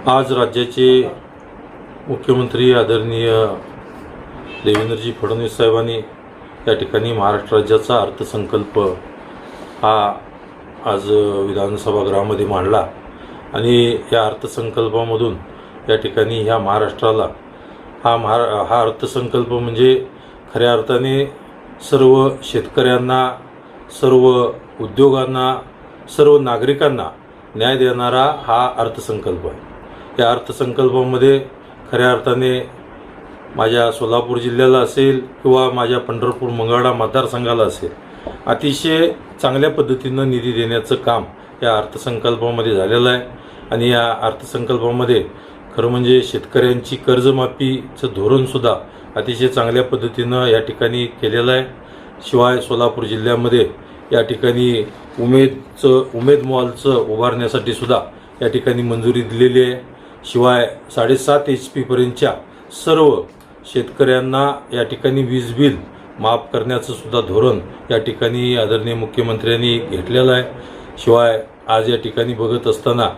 आज राज्याचे मुख्यमंत्री आदरणीय देवेंद्रजी फडणवीस साहेबांनी या ठिकाणी महाराष्ट्र राज्याचा अर्थसंकल्प हा आज विधानसभा गृहामध्ये मांडला आणि या अर्थसंकल्पामधून या ठिकाणी ह्या महाराष्ट्राला हा अर्थसंकल्प म्हणजे खऱ्या अर्थाने सर्व शेतकऱ्यांना, सर्व उद्योगांना, सर्व नागरिकांना न्याय देणारा हा अर्थसंकल्प आहे। या अर्थसंकल्पामध्ये खऱ्या अर्थाने माझ्या सोलापूर जिल्ह्याला असेल किंवा माझ्या पंढरपूर मंगळवेढा मतदारसंघाला असेल अतिशय चांगल्या पद्धतीनं निधी देण्याचं काम या अर्थसंकल्पामध्ये झालेलं आहे। आणि या अर्थसंकल्पामध्ये खरं म्हणजे शेतकऱ्यांची कर्जमाफीचं धोरणसुद्धा अतिशय चांगल्या पद्धतीनं या ठिकाणी केलेलं आहे। शिवाय सोलापूर जिल्ह्यामध्ये या ठिकाणी उमेद मॉलचं उभारण्यासाठी सुद्धा या ठिकाणी मंजुरी दिलेली आहे। शिवाय 7.5 HP पर्यंतच्या सर्व शेतकऱ्यांना या ठिकाणी वीज बिल माफ करण्याचं सुद्धा धोरण या ठिकाणी आदरणीय मुख्यमंत्र्यांनी घेतलेलं आहे। शिवाय आज या ठिकाणी बघत असताना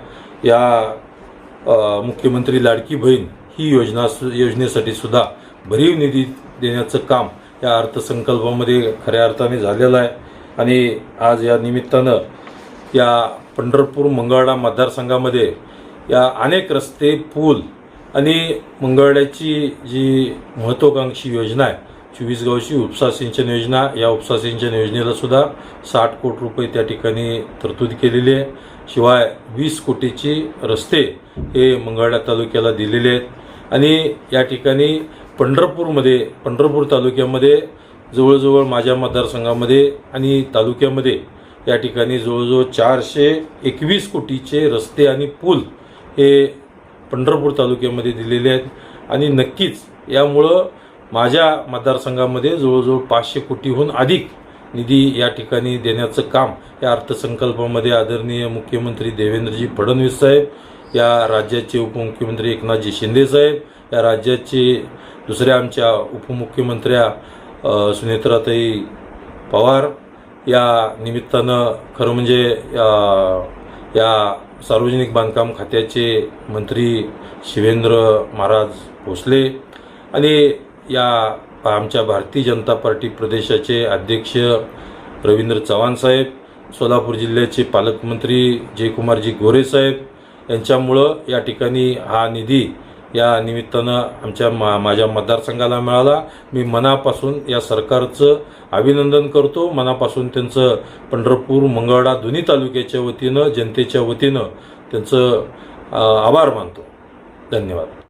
या मुख्यमंत्री लाडकी बहीण ही योजनेसाठी सुद्धा भरीव निधी देण्याचं काम या अर्थसंकल्पामध्ये खऱ्या अर्थाने झालेलं आहे। आणि आज या निमित्तानं या पंढरपूर मंगळवेढा मतदारसंघामध्ये या अनेक रस्ते, पूल आणि मंगळवेढ्याची जी महत्त्वाकांक्षी योजना आहे 24 गावची उपसा सिंचन योजना, या उपसा सिंचन योजनेला सुद्धा 60 कोटी रुपये त्या ठिकाणी तरतूद केलेली आहे। शिवाय 20 कोटीची रस्ते हे मंगळवेढा तालुक्याला दिलेले आहेत। आणि या ठिकाणी पंढरपूर तालुक्यामध्ये जवळजवळ माझ्या मतदारसंघामध्ये आणि तालुक्यामध्ये या ठिकाणी जवळजवळ 421 कोटीचे रस्ते आणि पूल हे पंढरपूर तालुक्यामध्ये दिलेले आहेत। आणि नक्कीच यामुळं माझ्या मतदारसंघामध्ये जवळजवळ 500 कोटीहून अधिक निधी या ठिकाणी देण्याचं काम या अर्थसंकल्पामध्ये आदरणीय मुख्यमंत्री देवेंद्रजी फडणवीस साहेब, या राज्याचे उपमुख्यमंत्री एकनाथजी शिंदे साहेब, या राज्याचे दुसऱ्या आमच्या उपमुख्यमंत्र्या सुनेत्राताई पवार या निमित्तानं खरं म्हणजे या सार्वजनिक बांधकाम खात्याचे मंत्री शिवेंद्र महाराज भोसले आणि या आमच्या भारतीय जनता पार्टी प्रदेशाचे अध्यक्ष रवींद्र चव्हाण साहेब, सोलापूर जिल्ह्याचे पालकमंत्री जयकुमारजी गोरे साहेब यांच्यामुळं या ठिकाणी हा निधी या निमित्तानं माझ्या मतदारसंघाला मिळाला। मी मनापासून या सरकारचं अभिनंदन करतो, मनापासून त्यांचं पंढरपूर मंगळवेढा दोन्ही तालुक्याच्या वतीनं, जनतेच्या वतीनं त्यांचं आभार मानतो। धन्यवाद।